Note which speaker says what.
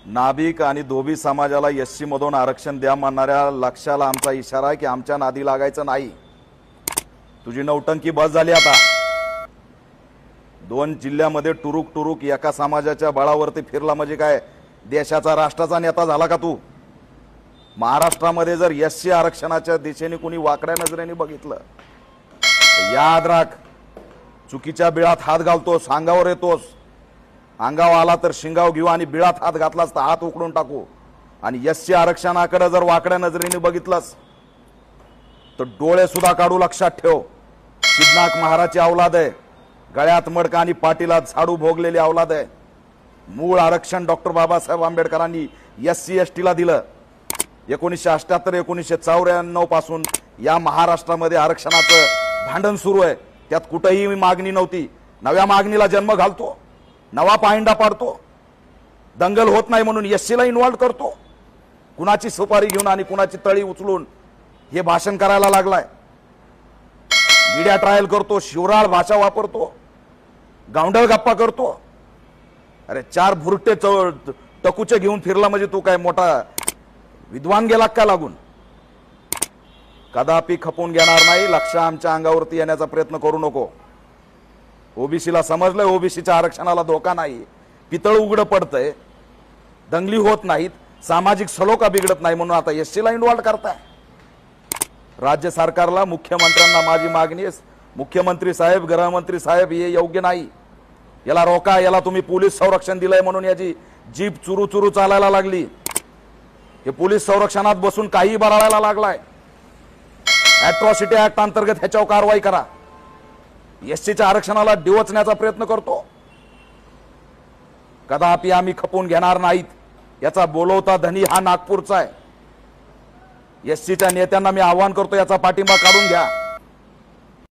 Speaker 1: नाभिक आणि धोबी समाजाला एससी मधून आरक्षण द्या म्हणणाऱ्या लक्षाला आमचा इशारा आहे की आमच्या नादी लागायचं नाही। तुझी नौटंकी बस झाली आता। 2 जिल्ह्यामध्ये टुरुक टुरुक एका समाजाच्या बळावरती फिरला म्हणजे काय देशाचा राष्ट्राचा नेता झाला का तू? महाराष्ट्रामध्ये जर एससी आरक्षणाच्या दिशेने कोणी वाकड्या नजरेने बघितलं तर याद राख, चुकीच्या बिळात हात घालतोस, अंगावर येतोस। अंगाव आला तर शिंगाव घेऊ आणि बिळात हात घातलास तर हात उकडून टाकू। आणि एससी आरक्षणाकडे जर वाकड्या नजरेने बघितलंस तर डोळे सुद्धा काढू, लक्षात ठेव। सिद्धनाथ महाराजची औलाद आहे, गळ्यात मडका आणि पाठीला झाडू भोगलेली औलाद आहे। मूळ आरक्षण डॉक्टर बाबासाहेब आंबेडकरांनी एससी एसटीला दिलं। 1978 1994 पासून या महाराष्ट्रामध्ये आरक्षणाचं भांडण सुरू आहे। त्यात कुठेही मागणी नव्हती। नव्या मागणीला जन्म घालतो, नवा पायंडा पाडतो, दंगल होत नाही म्हणून एससीला इन्व्हॉल्व करतो। कुणाची सुपारी घेऊन आणि कुणाची तळी उचलून हे भाषण करायला लागलाय। मीडिया ट्रायल करतो, शिवराळ भाषा वापरतो, गावंढळ गप्पा करतो। अरे 4 भुरटे टकुचे घेऊन फिरला म्हणजे तू काय मोठा विद्वान गेला का लागून? कदापि खपून घेणार नाही। लक्ष आमच्या अंगावरती येण्याचा प्रयत्न करू नको। ओबीसीला समजलंय ओबीसीच्या आरक्षणाला धोका नाही, पितळ उघड पडतंय, दंगली होत नाहीत, सामाजिक सलोखा बिघडत नाही म्हणून आता एससीला इन्व्हॉल्व करताय। राज्य सरकारला, मुख्यमंत्र्यांना माझी मागणी आहे, मुख्यमंत्री साहेब, गृहमंत्री साहेब, हे योग्य नाही। याला रोका। याला तुम्ही पोलीस संरक्षण दिलंय म्हणून याची जीप चुरू चुरू चालायला लागली। हे पोलीस संरक्षणात बसून काही बराळायला लागलाय। अॅट्रॉसिटी ऍक्ट अंतर्गत ह्याच्यावर कारवाई करा। एससीच्या आरक्षणाला डिवचण्याचा प्रयत्न करतो। कदापि आम्ही खपून घेणार नाहीत। याचा बोलवता धनी हा नागपूरचा आहे। एससीच्या नेत्यांना मी आवाहन करतो, याचा पाठिंबा काढून घ्या।